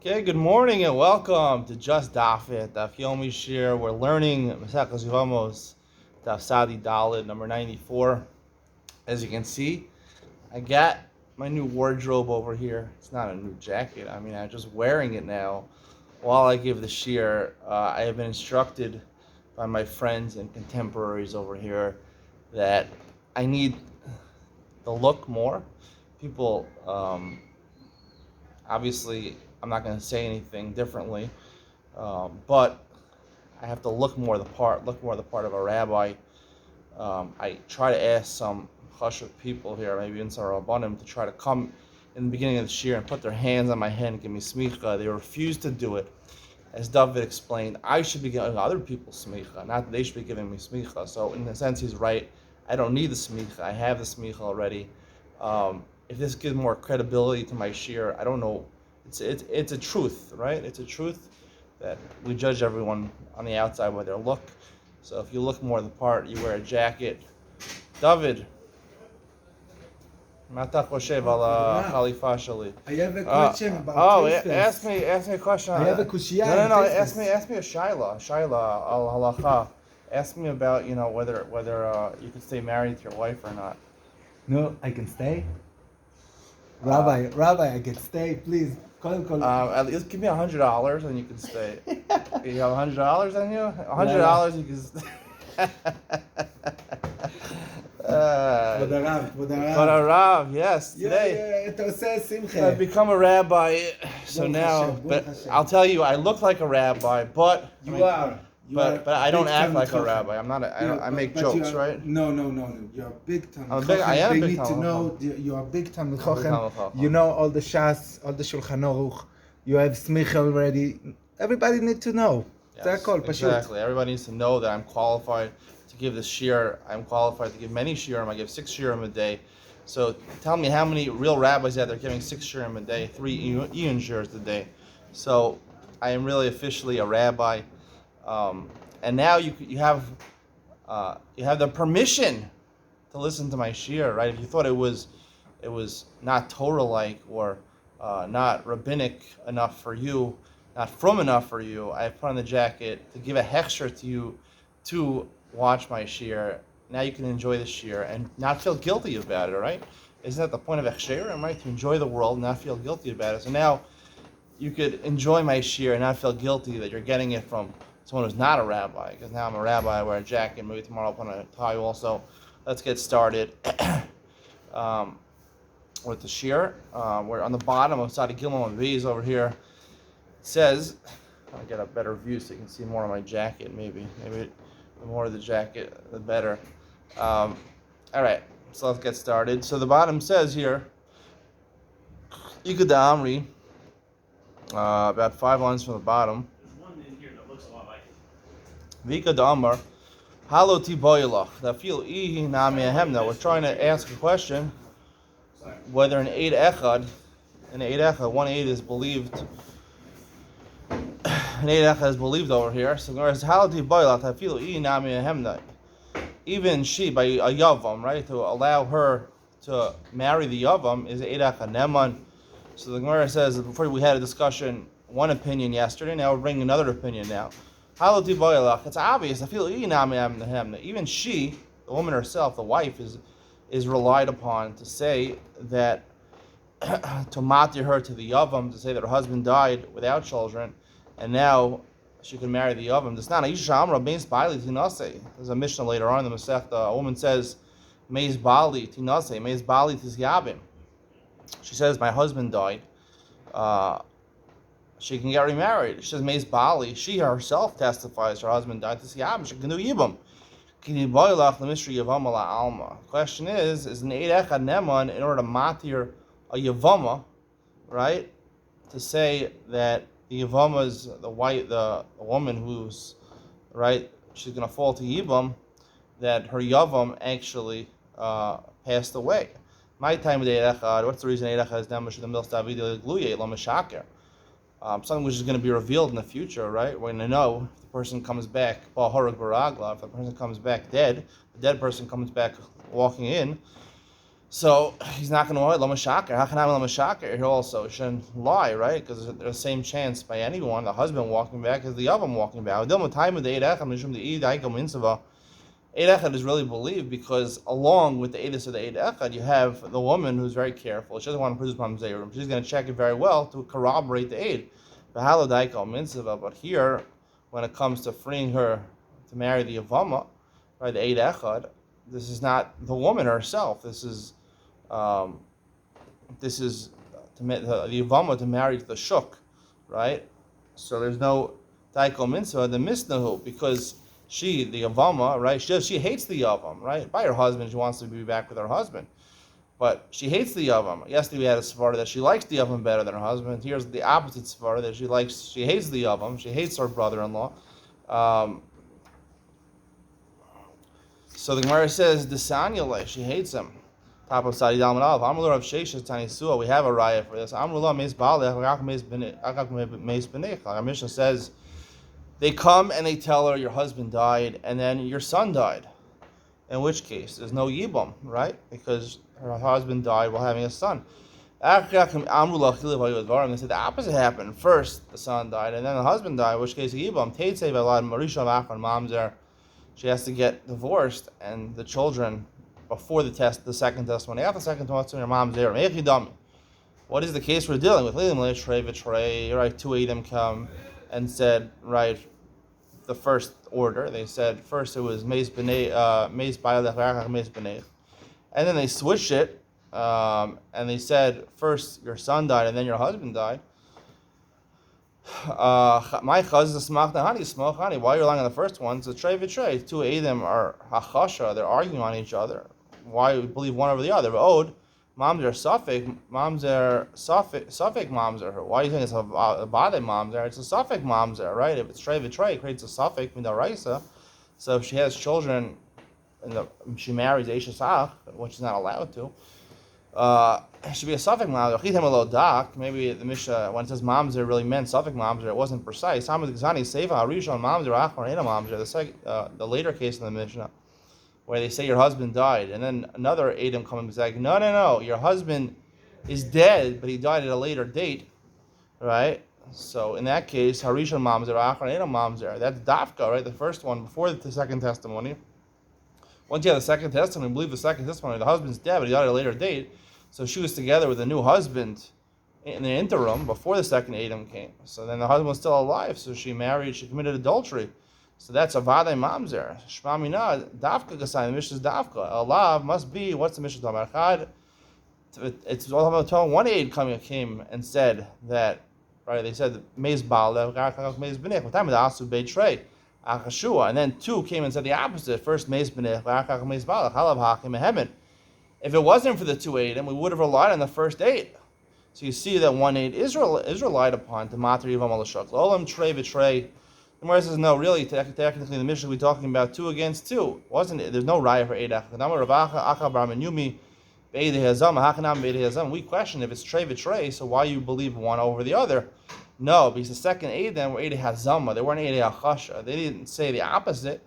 Okay, good morning and welcome to Just Daf It, Daf Yevamos. We're learning Yevamos, Daf Sadi Dalid, number 94. As you can see, I got my new wardrobe over here. It's not a new jacket. I'm just wearing it now while I give the shear. I have been instructed by my friends and contemporaries over here that I need to look more. People, obviously, I'm not going to say anything differently, but I have to look more the part of a rabbi. I try to ask some chashuv people here, maybe in some rabbanim, to try to come in the beginning of the year and put their hands on my head and give me smicha. They refuse to do it. As Daf It explained, I should be giving other people smicha, not that they should be giving me smicha. So in a sense, he's right. I don't need the smicha. I have the smicha already. If this gives more credibility to my shir, I don't know. It's a truth, right? It's a truth that we judge everyone on the outside by their look. So if you look more the part, you wear a jacket. David, Mata Choshev ala Khalifa Shali. I have a question about ask me a question. I have a kushia. No. Ask me a shaila al halacha. Ask me about whether you can stay married to your wife or not. No, I can stay. Rabbi, I can stay, please. At least give me $100 and you can stay. You have $100 on you? $100 you can stay. But a Rav, yes, today I've become a rabbi. So now, but I'll tell you, I look like a rabbi, but But I don't act like a rabbi. I'm not. I make jokes, right? No. You're a big time. I am a big They need to know you're a big time. You know all the Shas, all the Shulchan Aruch. You have smicha already. Everybody needs to know. Yes, exactly. Everybody needs to know that I'm qualified to give this shir. I'm qualified to give many shirim. I give 6 shirim a day. So tell me how many real rabbis out there giving 6 shirim a day, 3 Iyun shirs a day. So I am really officially a rabbi. And now you have the permission to listen to my shir, right? If you thought it was not Torah-like or not rabbinic enough for you, not from enough for you, I put on the jacket to give a hechsher to you to watch my shir. Now you can enjoy the shir and not feel guilty about it, right? Isn't that the point of hechsherim, right? To enjoy the world and not feel guilty about it. So now you could enjoy my shir and not feel guilty that you're getting it from someone who's not a rabbi, because now I'm a rabbi, I wear a jacket, maybe tomorrow I'll put on a tie also. Let's get started with the shir. We're on the bottom of Sadi Gilman V's over here. It says, I'll get a better view so you can see more of my jacket, maybe the more of the jacket, the better. All right, so let's get started. So the bottom says here, Ikad Amri, about 5 lines from the bottom. Vika Damar, Halo Tiboilach. We're trying to ask a question whether an Eid Echad, one Eid is believed. An Eid Echad is believed over here. So whereas Halo Tiboilach, even she by a Yavam, right, to allow her to marry the Yavam is Eid Echad Neman. So the Gemara says before we had a discussion, one opinion yesterday. Now we're bringing another opinion now. It's obvious. I feel even she, the woman herself, the wife, is relied upon to say that to matir her to the yavam, to say that her husband died without children, and now she can marry the yavam. There's not a isha amra meis bali tinase. There's a mishnah later on in the Masechta. A woman says meis bali tinase, meis bali tisyabim. She says my husband died. She can get remarried. She says, Meis Bali. She herself testifies her husband died to Siyam. She can do Yibam. The question is an Eid Echad Neman in order to matir a Yevama, right? To say that the Yevama is the woman who's, right, she's going to fall to Yibam, that her Yavam actually passed away. My time with Eid Echad, what's the reason Eid Echad is Neman? The Mil Stavidi Gluye, La Meshaker. Something which is going to be revealed in the future, right? We're going to know if the person comes back, if the person comes back dead, the dead person comes back walking in, So he's not going to lie, Lamashakir. How can I have Lamashakir here also? Shouldn't lie, right? Because there's the same chance by anyone, the husband walking back, as the Yavam walking back. Eid Echad is really believed because along with the Eidus of the Eid Echad, you have the woman who's very careful. She doesn't want to produce Mamzerim. She's going to check it very well to corroborate the Eid. But here, when it comes to freeing her to marry the Yevama, right, the Eid Echad, this is not the woman herself. This is the Yevama to marry the Shuk, right? So there's no Daiko Mitzvah, the Misnahu, because she, the Yevama, right? She hates the Yavam, right? By her husband, she wants to be back with her husband, but she hates the Yavam. Yesterday we had a Svara that she likes the Yavam better than her husband. Here's the opposite Svara that she hates the Yavam. She hates her brother-in-law. So the Gemara says, Desanyale, she hates him. Top of Sadi Dalman Aleph. Amrullah of Sheshes Tani Sua. We have a raya for this. Amrullah Meis Baalech, Meis Benech. Our Mishnah says, they come and they tell her your husband died and then your son died. In which case, there's no Yibam, right? Because her husband died while having a son. They said the opposite happened. First, the son died and then the husband died, in which case, Yibam. She has to get divorced and the children before the second testimony. After the second testimony, her mom's there. What is the case we're dealing with? Right, two of them come and said, right, the first order. They said first it was Meis B'nei, Meis B'alech, Meis B'nei. And then they switched it, and they said first your son died and then your husband died. My chaz is smachna. Why are you relying on the first one? So trey v'trey. Two of them are hachasha. They're arguing on each other. Why we believe one over the other? But Od, moms are suffix. Suffix moms are her. Why do you think it's a bade moms are? It's a suffix moms are, right? If it's trey v'trey, it creates a suffix midaraisa. So if she has children, and she marries Eishasach, which is not allowed to. It should be a suffix mamzer. Maybe the Mishnah, when it says mamzer, really meant suffix mamzer. It wasn't precise. The later case in the Mishnah, where they say your husband died, and then another Adam coming and saying, no, your husband is dead, but he died at a later date, right? So in that case, Harishon mamzer, Achron Edom mamzer. That's dafka, right? The first one before the second testimony. Once you have the second testimony, believe the second testimony, the husband's dead, but he died at a later date. So she was together with a new husband in the interim before the second Adam came. So then the husband was still alive, so she committed adultery. So that's a vadei mamzer. Shmamina dafka gasai. The Mishnah's dafka. Allah must be. What's the Mishnah talking about? It's all about one aid came and said that. Right? They said meiz baal meiz benech. What time is asu beitrei? And then two came and said the opposite. First, Meis B'nech, Meis Balach, Halav Hakim, Mehemet. If it wasn't for the two Eidim, we would have relied on the first eight. So you see that one eight is relied upon to Matar Yivam Alashak. Olam Trey V'Trey. The Gemara says, no, really, technically the Mishnah we're talking about 2 against 2. Wasn't it? There's no raya for Eid Echad. We question if it's Trey V'Trey, so why you believe one over the other? No, because the second Adam were Eidei Hazama. They weren't Eidei Achasha. They didn't say the opposite,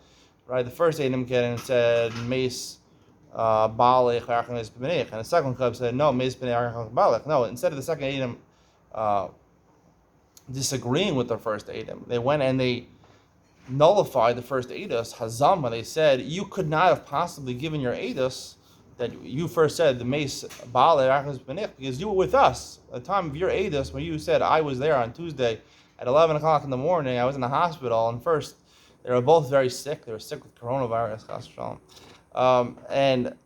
right? The first Adam came and said Meis Baalech Meis B'nech, and the second club said no, Meis B'nech Baalech. No, instead of the second Adam disagreeing with the first Adam, they went and they nullified the first Eidos Hazama. They said you could not have possibly given your Eidos that you first said the Meis Baalech B'nech because you were with us at the time of your Eidos when you said I was there on Tuesday at 11 o'clock in the morning. I was in the hospital, and first they were both very sick. They were sick with coronavirus, and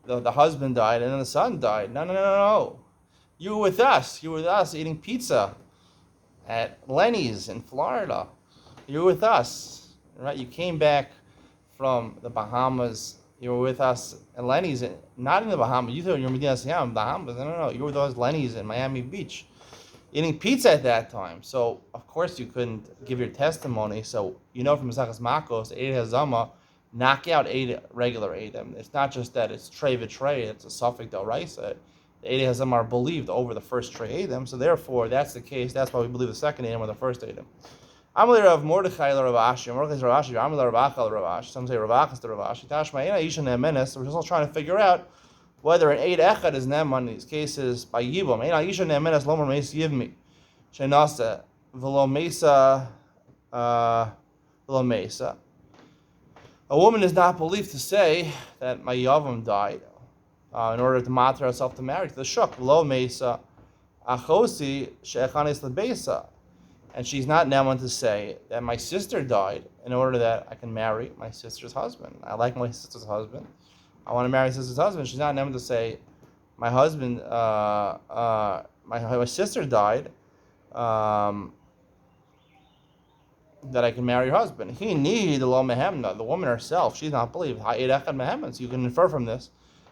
the husband died, and then the son died. No. You were with us. You were with us eating pizza at Lenny's in Florida. You were with us, right? You came back from the Bahamas. You were with us at Lenny's, not in the Bahamas. You thought you were in Medina Siam, Bahamas. No. You were with us Lenny's in Miami Beach, eating pizza at that time. So, of course, you couldn't give your testimony. So, you know from Masachas Makos, Eid Hazama, knock out regular Eidim. It's not just that it's Trey V'Trey, it's a Suffolk Del Raisa. The Eid Hazama are believed over the first Trey Eidim. So, therefore, that's the case. That's why we believe the second Eidim or the first Eidim. Amalei Rav Mordechai Rav Ashi, Mordechai Rav Ashi, Amalei Rav Achal Rav Ashi. Some say Rav Achas to Rav Ashi. Tashma Ena Isha Ne'emenes. We're just all trying to figure out Whether an Eid Echad is Neman in these cases by Yibam. Ein Aisha Ne'emenes Lomer Meis Yivmi. Shenasa V'lo Mesa V'lo Mesa. A woman is not believed to say that my Yavam died in order to matter herself to marry to the Shuk. V'lo Mesa Achosi She'echanis Lebesa. And she's not Neman to say that my sister died in order that I can marry my sister's husband. I like my sister's husband. I want to marry my sister's husband. She's not Neman to say my husband, my sister died, that I can marry her husband. He need the lo mehemna, the woman herself. She's not believed. Ha'ed echad mehemna. So you can infer from this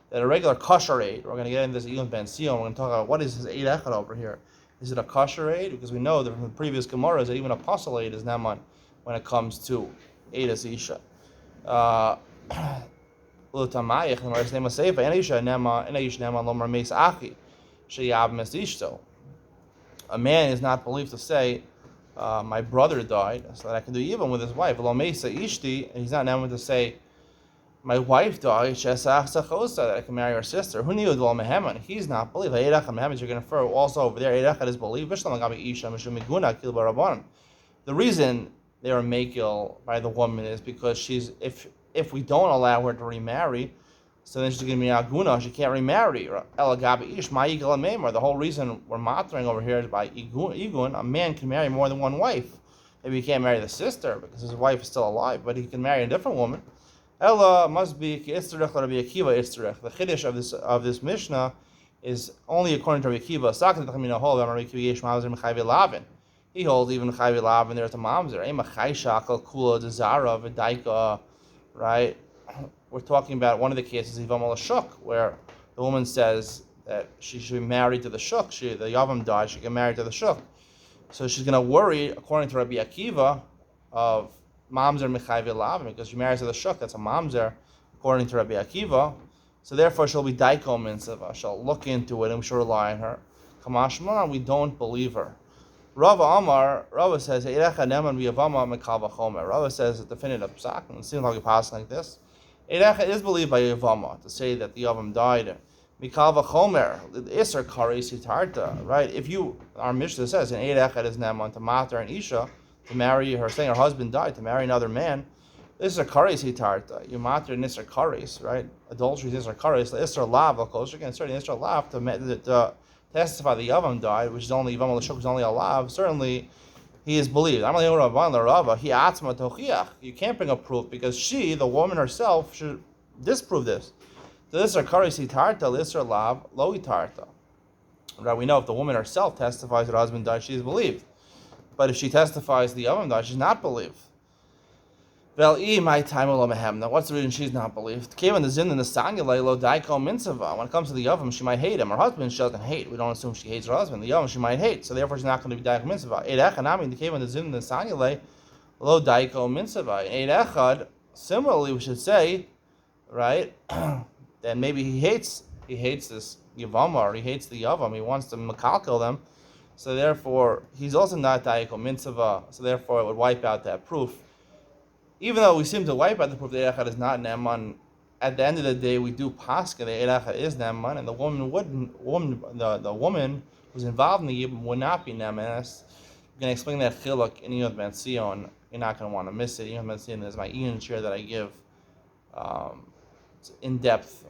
that a regular kosher aid. We're going to get into this Ilan Ben Sion. We're going to talk about what is his eid echad over here. Is it a kosher aid? Because we know that from the previous Gemaras that even a apostle aid is Neman when it comes to Eidas Isha. A man is not believed to say, my brother died, so that I can do even with his wife. And he's not Neman to say, my wife died, that I can marry her sister. Who knew the He's not believed. You're going to infer also over there, is believed. The reason they are makil by the woman is because if we don't allow her to remarry, so then she's going to be aguna. She can't remarry. The whole reason we're mattering over here is by igun. A man can marry more than one wife. Maybe he can't marry the sister because his wife is still alive, but he can marry a different woman. Ella must be Istarech or Rabbi Akiva Istarech. The chiddush of this Mishnah is only according to Rabbi Akiva. He holds even Chayvi Lavin there's a mamzer. Right? We're talking about one of the cases Yevamos Shuk, where the woman says that she should be married to the Shuk. The Yavam died, she get married to the Shuk. So she's going to worry, according to Rabbi Akiva, of mamzer mechayvi lavin, because she marries to the shuk, that's a mamzer, according to Rabbi Akiva. So therefore she'll be daiko mitzvah. She'll look into it and we should rely on her. Kamashma, we don't believe her. Rava says, Rava says a definitive psak, and it seems like a pass like this. Eirecha is believed by Yevamos to say that the Yavam died. Mikal v'chomer, the Isser kares hitarta, right? Our Mishnah says, an Eirecha is neman to matar and isha, to marry her, saying her husband died, to marry another man. This is a kares hitarta. You matter in Isser kares, right? Adultery is Isser kares. The Isser lav, of course, again, certainly Isser lav to testify the Yavam died, which is only Yevamos L'shuk is only a lav. Certainly, he is believed. I'm only Rabban L'Rava. He atzma tochiach. You can't bring a proof because she, the woman herself, should disprove this. So this is kares hitarta, Isser lav lo hitarta. Right? We know if the woman herself testifies that her husband died, she is believed. But if she testifies the Yavam died, she's not believed. Now, what's the reason she's not believed? When it comes to the Yavam, she might hate him. Her husband she doesn't hate. We don't assume she hates her husband. The Yavam she might hate, so therefore she's not going to be daiko mitzvah. Similarly, we should say, right, that maybe he hates this Yavam, or he hates the Yavam. He wants to makalkel them. So therefore, he's also not daiko mitzvah. So therefore, it would wipe out that proof. Even though we seem to wipe out the proof that Eirecha is not Neman, at the end of the day, we do pascha that Eirecha is Neman, and the woman who's involved in the Yibum would not be Neman. I'm going to explain that chiluk in Ilan Ben Sion. You're not going to want to miss it. Ilan Ben Sion is my Ian share that I give in-depth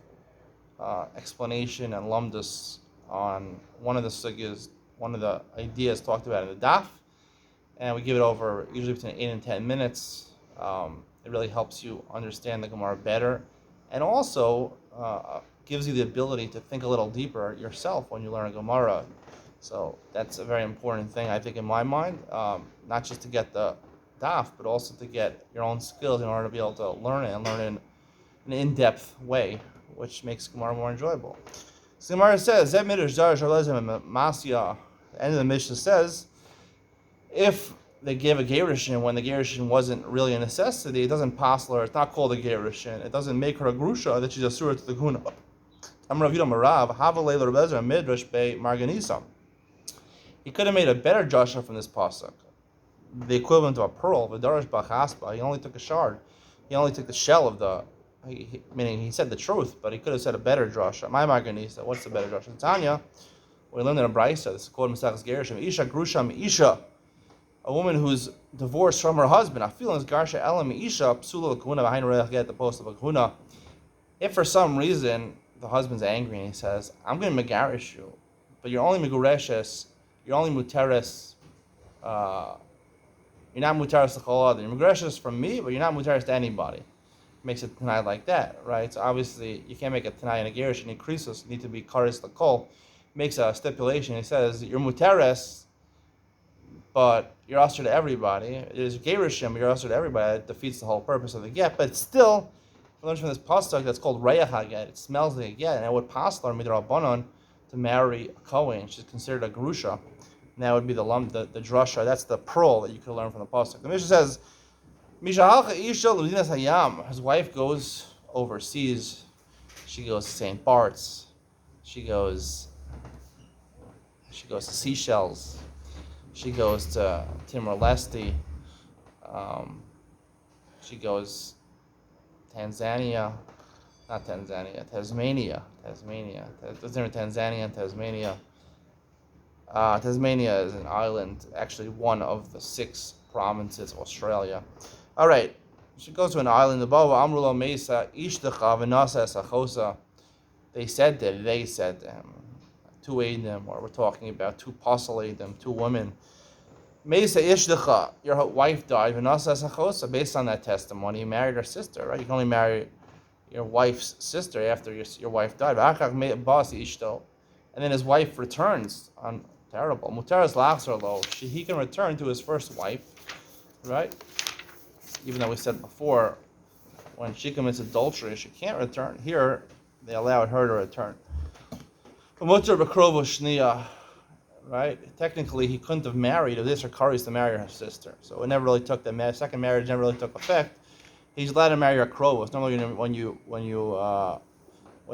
explanation and lumdus on one of the sugyas, one of the ideas talked about in the Daf, and we give it over usually between 8 and 10 minutes. It really helps you understand the Gemara better, and also gives you the ability to think a little deeper yourself when you learn a Gemara. So that's a very important thing, I think, in my mind, not just to get the daf, but also to get your own skills in order to be able to learn it and learn it in an in-depth way, which makes Gemara more enjoyable. So Gemara says, the end of the Mishnah says, if they gave a gerushin when the gerushin wasn't really a necessity, it doesn't pass her, it's not called a gerushin, it doesn't make her a grusha that she's a surah to the guna. He could have made a better jasha from this pasuk, the equivalent of a pearl, v'darash b'chaspa. He only took a shard, he only took the shell of the Meaning he said the truth, but he could have said a better drasha. My Marganisa, what's the better drasha? Tanya, we learned in a brayso. This is called Masechus Gerishim. Isha grusham isha. A woman who's divorced from her husband. I feel in garsha elam isha psula l'kahuna v'hainu reich get the post of a kahuna. If for some reason the husband's angry and he says, "I'm going to megarish you, but you're only megureshes, you're only muteres, you're not muteres to chol other. You're megureshes from me, but you're not muteres to anybody." Makes it tonight like that, right? So obviously you can't make a tonight and a gerish and increases. You need to be karis l'kol. Makes a stipulation. He says you're muteres, but you're usher to everybody. It is gerishim, but you're usher to everybody. It defeats the whole purpose of the get. But still, we learn from this pasuk that's called reyach haget. It smells like a get, and it would paslar midrabanon to marry a kohen. She's considered a grusha. And that would be the drasha. That's the pearl that you could learn from the pasuk. The Mishnah says, his wife goes overseas. She goes to St. Bart's. She goes to Seychelles. She goes to Timor-Leste. She goes Tasmania. Tasmania. There's different Tanzania and Tasmania. Tasmania is an island, actually one of the 6 provinces of Australia. All right, she goes to an island above. Amrulo Mesa Ishtacha Vinasa Sachosa. They said to him, 2 Adim, or we're talking about 2 Adim, 2 women. Mesa Ishtacha, your wife died. Vinasa Sachosa. Based on that testimony, you married her sister, right? You can only marry your wife's sister after your wife died. And then his wife returns on terrible. Mutaras lachzor. He can return to his first wife, right? Even though we said before, when she commits adultery, she can't return. Here, they allowed her to return. Right? Technically, he couldn't have married if this or Karis to marry her sister. So it never really took the second marriage never really took effect. He's allowed to marry a krovos. Normally, when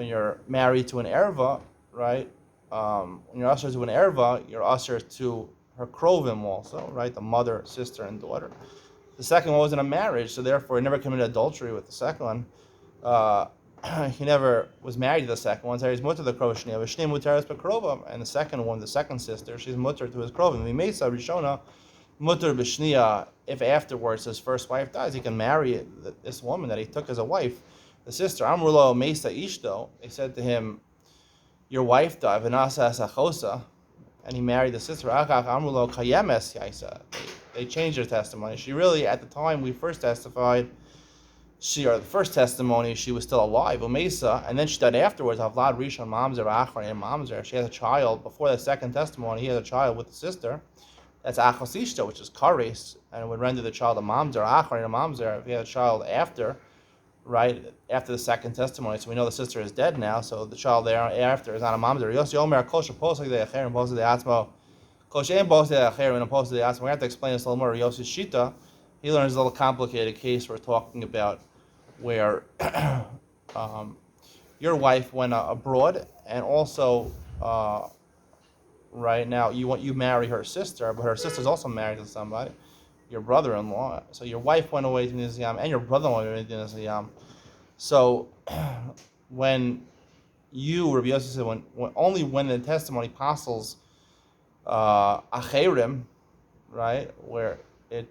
you're married to an erva, right? When you're usher to an erva, you're usher to her krovim also, right? The mother, sister, and daughter. The second one wasn't a marriage, so therefore he never committed adultery with the second one. He never was married to the second one, so he's mutter to the krovashniya. V'shnei muteres bekrova, and the second one, the second sister, she's mutter to his krovim. V'meisa rishona mutter b'shniya. If afterwards his first wife dies, he can marry this woman that he took as a wife, the sister. Amrulo meisa ishto. They said to him, "Your wife died, v'nasa sachosa," and he married the sister. Achach amrulo kayemes yaisa. They changed their testimony. She really, at the time we first testified, the first testimony, she was still alive, Umesa, and then she died afterwards. Havlad Rishon Mamzer Achron and Mamzer. She has a child. Before the second testimony, he has a child with the sister. That's Achosishta, which is Kares, and it would render the child a Mamzer Achron and Mamzer. If he had a child after the second testimony, so we know the sister is dead now. So the child thereafter is not a Mamzer. Yossi Omer Kosher Posek De Acher and Posek De Atzmo. We have to explain this a little more. Yossi Shita, he learns a little complicated case we're talking about where your wife went abroad, and also right now you marry her sister, but her sister's also married to somebody, your brother-in-law. So your wife went away to Niziyam, and your brother-in-law went to Niziyam. So when Rabbi Yossi said, only when the testimony passes acherim, right, where it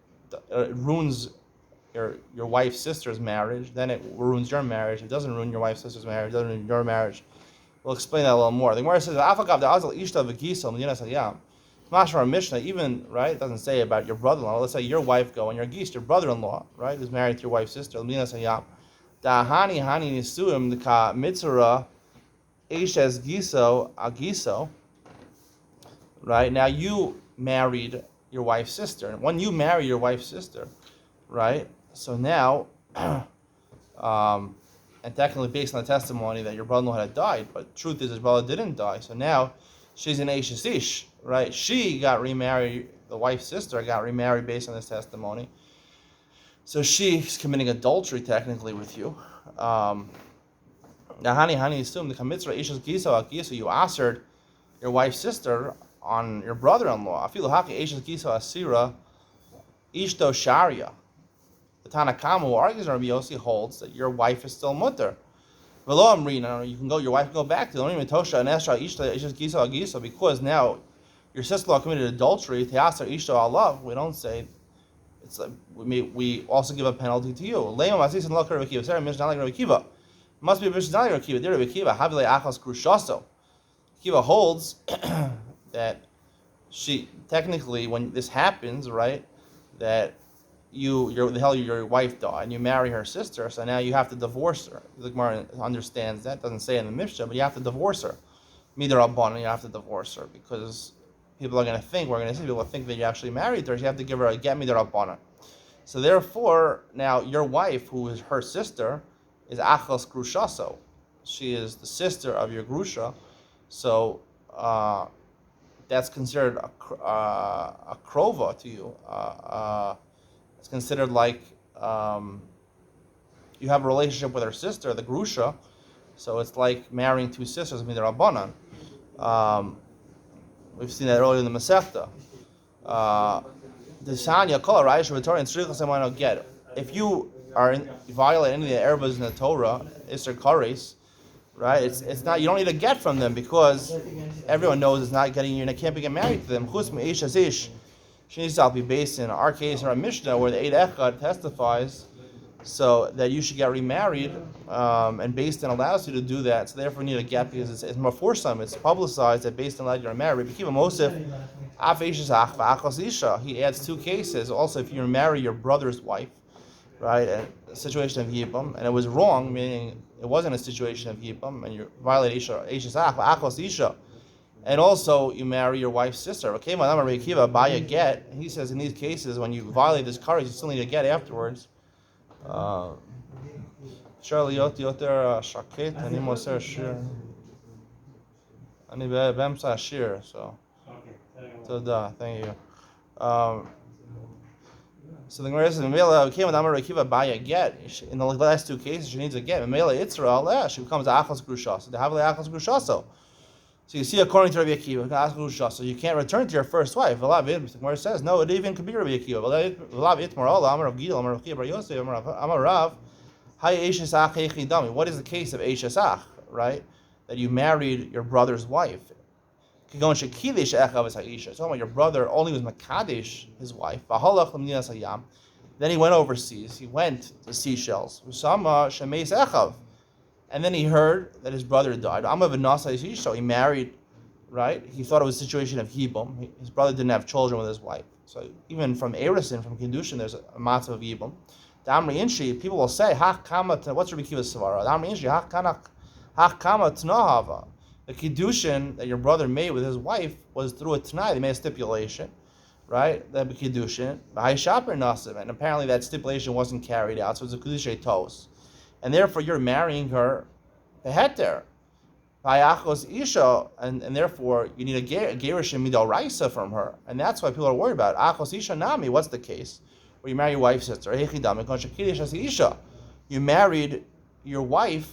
ruins your wife's sister's marriage, then it ruins your marriage. It doesn't ruin your wife's sister's marriage. It doesn't ruin your marriage. We'll explain that a little more. The Gemara says, "Afakav the azal ishta v'gisel medina sayam." Mashma Mishnah, even right, it doesn't say about your brother-in-law. Let's say your wife go and your geese, your brother-in-law, right, who's married to your wife's sister. Medina sayam. Dahani hani nisuim the ka mitzvah eshes giso agiso. Right now, you married your wife's sister. And when you marry your wife's sister, right? So now, and technically based on the testimony that your brother-in-law had died, but the truth is his brother didn't die. So now she's an Eishes Ish, right? She got remarried. The wife's sister got remarried based on this testimony. So she's committing adultery technically with you. Now, hani assume the kamitzra Eishes Giso Agiso, you answered your wife's sister on your brother-in-law. Afilu haki Eishes Giso Asira Ishto Sharia. The Tanakama who argues Rabbi Yossi holds that your wife is still mutter. V'lo amrin, you can go. Your wife can go back to the Tosha and Esra Ishta Ishas Gisa Agisa, because now your sister-in-law committed adultery. Teasar Ishta Allah. We don't say it's like we also give a penalty to you. Leim Asis and Lokar Rabbi Kiva. Sarah Mishnah like Rabbi Kiva. Must be Mishnah like Rabbi Kiva. Dear Rabbi Kiva, Havile Achas Krushaso. Kiva holds that she technically, when this happens, right, that your wife died and you marry her sister, so now you have to divorce her. The Gemara understands that, doesn't say it in the Mishnah, but you have to divorce her. Midrabanan, you have to divorce her, because people are going to think, people think that you actually married her, so you have to give her a get midrabanan. So therefore, now your wife, who is her sister, is achas grushaso. She is the sister of your grusha, so that's considered a krova to you. It's considered like you have a relationship with her sister, the grusha, so it's like marrying two sisters, midrabanan. We've seen that earlier in the Masechta. If you violate any of the erbas in the Torah, Isser Kares, right? It's not, you don't need a get from them, because everyone knows it's not getting, you can't be getting married to them. Chus me'ish as ish. She needs to be based in our case in our Mishnah, where the Eid Echad testifies so that you should get remarried, and Beis Din allows you to do that. So therefore, you need a get, because it's more forsome. It's publicized that Beis Din allowed you to marry. He adds two cases. Also, if you marry your brother's wife, right, and a situation of Yibam, and it was wrong, meaning it wasn't a situation of Yibam, and you violate Isha, and also you marry your wife's sister. Okay, buy a get. He says in these cases, when you violate this courage, you still need a get afterwards. Charliot yoter shaket ani moser shir ani be'emsa shir. So, thank you. So the Gemara says, "Mela came with Amar Rekiva buy a get." In the last two cases, she needs a get. Mela Yitzra, she becomes achas grusha. So they have achas grusha. So you see, according to Rabbi Akiva, achas grusha. So you can't return to your first wife. The Gemara says, no, it even could be Rabbi Akiva. What is the case of Eishesach, right? That you married your brother's wife. Talking about your brother only was Makadesh, his wife. Then he went overseas. He went to Seychelles. And then he heard that his brother died. So he married, right? He thought it was a situation of Yibum. His brother didn't have children with his wife. So even from Erison, from Kiddushin, there's a matzah of Yibum. Damri Inshi, people will say, what's Rabbi Kiva's Savara? Damri Inshi, Kama Tnahava. The Kiddushin that your brother made with his wife was through a Tanai. They made a stipulation, right? That Kiddushin, and apparently that stipulation wasn't carried out, so it's a Kiddushay Tos. And therefore you're marrying her Beheter. Isha, and therefore you need a Gerishim Midal Raisa from her. And that's why people are worried about it. Achos Isha Nami, what's the case? Where you marry your wife's sister. You married your wife.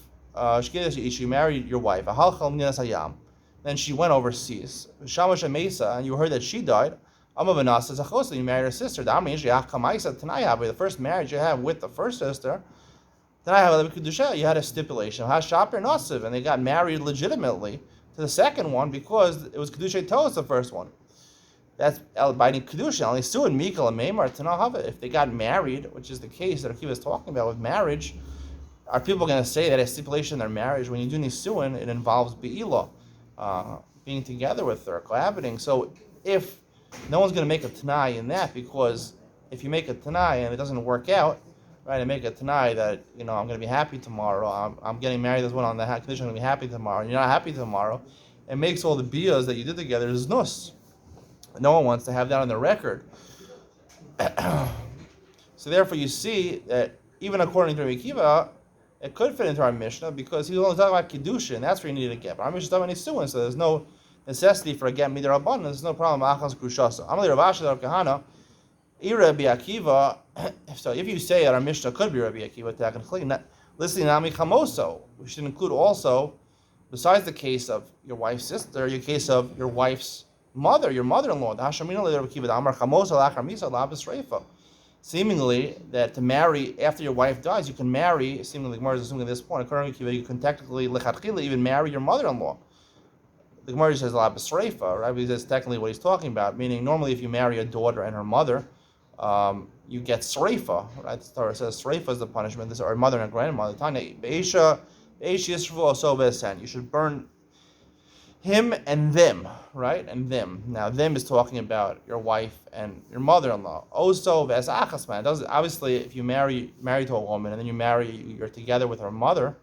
You married your wife. Then she went overseas. And you heard that she died. You married her sister. The first marriage you have with the first sister, you had a stipulation. And they got married legitimately to the second one because it was Kedushay Tos, the first one. That's binding Kedusha. Only Su and Mikal and Meimar Tanahava. If they got married, which is the case that Akiva is talking about with marriage, are people going to say that a stipulation in their marriage, when you do Nisuin, it involves Be'ilah, being together with her, cohabiting. So if no one's going to make a Tanai in that, because if you make a Tanai and it doesn't work out, right, and make a Tanai that, I'm going to be happy tomorrow, I'm getting married to this one on the condition I'm going to be happy tomorrow, and you're not happy tomorrow, it makes all the biyas that you did together is nus. No one wants to have that on their record. So therefore you see that even according to Rabbi Akiva, it could fit into our Mishnah because he's only talking about Kiddushin, and that's where you need a get. But our Mishnah is talking about Nisuin, so there's no necessity for a get midrabanan. There's no problem. Achas Grushasa. Amali Rav Asher Rav Kahana, Rabbi Akiva. So if you say that our Mishnah could be Rabbi Akiva, technically, listening Nami Chamoso, we should include also, besides the case of your wife's sister, your case of your wife's mother, your mother-in-law. The Hashamina Rabbi Akiva, the Amar Chamoso Lachar Misa Labis Reifa. seemingly that to marry after your wife dies, you can marry. Seemingly, Gemara is assuming at this point, according to you can technically lechatchila even marry your mother-in-law. The Gemara says la b'sreifa, right? Because that's technically what he's talking about. Meaning, normally, if you marry a daughter and her mother, you get sreifa, right? The Torah says sreifa is the punishment. This or mother and grandmother. Tanya beisha yisrafu also b'esen. You should burn him and them, right? And them. Now, them is talking about your wife and your mother-in-law. Also, as achasman. Obviously, if you marry to a woman and then you're together with her mother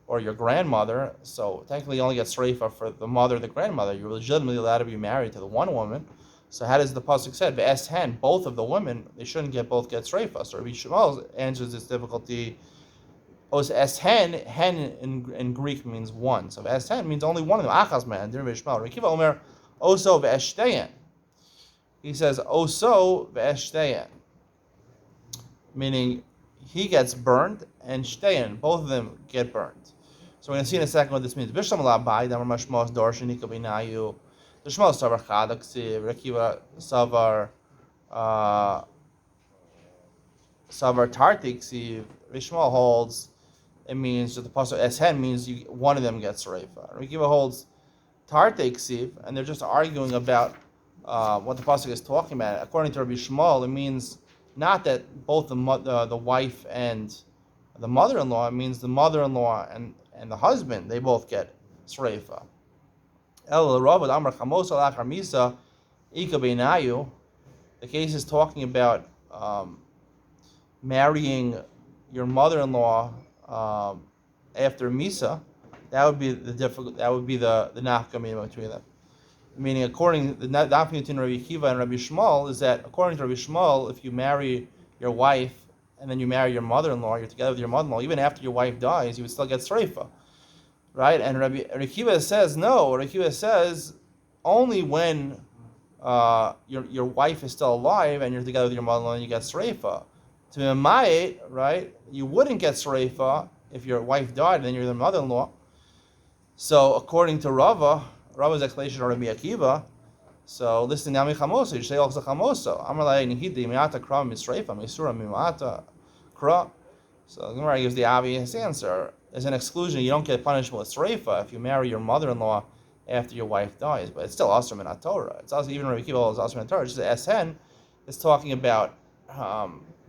or your grandmother. So technically, you only get sreifa for the mother, the grandmother. You're legitimately allowed to be married to the one woman. So how does the pasuk said? Ve'eshen, both of the women, they shouldn't both get sreifa. So Rabbi Shmuel answers this difficulty. Eshen, hen in Greek means one. So eshen means only one of them. Achas man. Rekiva Omer, oso ve'eshteyen. He says oso ve'eshteyen, meaning he gets burned and shteyen, both of them get burned. So we're going to see in a second what this means. Bishlam labai damar mashmos darshan ikabinayu. The Shmuel savar chadaksiv. Rekiva savar savar tartiksiv. Shmuel holds. It means that the pasuk eshen means one of them gets reifa. Rekiva holds tarteiksiv, and they're just arguing about what the pasuk is talking about. According to Rabbi Shmuel, it means not that both the wife and the mother-in-law. It means the mother-in-law and the husband, they both get sreifa. The case is talking about marrying your mother-in-law after Misa. That would be the nafkamina between them. Meaning, according the nafkamina between Rabbi Akiva and Rabbi Shmuel is that according to Rabbi Shmuel, if you marry your wife and then you marry your mother-in-law, you're together with your mother-in-law, even after your wife dies, you would still get sreifa, right? And Rabbi Akiva says no. Rabbi Akiva says only when your wife is still alive and you're together with your mother-in-law and you get sreifa. To Emayit, right, you wouldn't get sreifa if your wife died and then you're the mother-in-law. So according to Rava's explanation of Rabbi Akiva, so listen now, Chamosa, you say also Chamosa. Amalai Nihidi Miata Kra Misreifa Misura Mimata Kra. So the Gemara gives the obvious answer. There's an exclusion. You don't get punished with sreifa if you marry your mother-in-law after your wife dies, but it's still asur min Torah. It's also even Rabbi Akiva is asur min Torah. Just the Eshen is talking about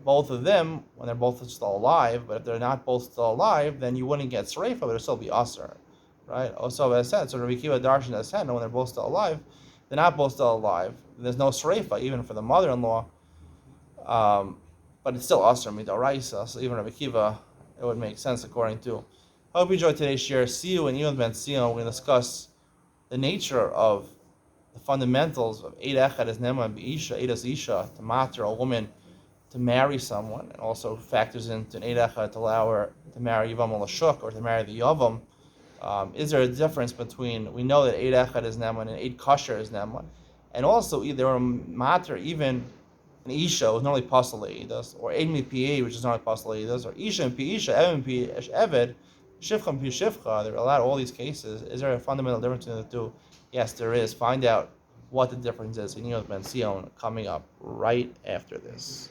both of them when they're both still alive. But if they're not both still alive, then you wouldn't get sreifa, but it'll still be asur, right? Also Eshen. So Rabbi Akiva darshan Eshen when they're both still alive. They're not both still alive. There's no sreifa even for the mother-in-law, but it's still asur midoraisa. So even Rabbi Akiva, it would make sense according to. I hope you enjoyed today's share. See you in Yom Ben Sion. We're going to discuss the nature of the fundamentals of Eid Echad as Nema and Isha, Eid as Isha, to matter a woman to marry someone, and also factors into an Eid Echad to allow her to marry Yevamos Lashuk or to marry the Yavam. Is there a difference between, we know that Eid Echad is Neman and Eid Kasher is Neman, and also there are matter even an Isha was normally Pasal Eidas, or Eid Mipi, which is not Pasal Eidas, or Isha and Pi Isha, Eved and Pi Eved, Shifcha and Pi Shifcha. They're allowed all these cases. Is there a fundamental difference between the two? Yes, there is. Find out what the difference is in Yom Ben Sion coming up right after this.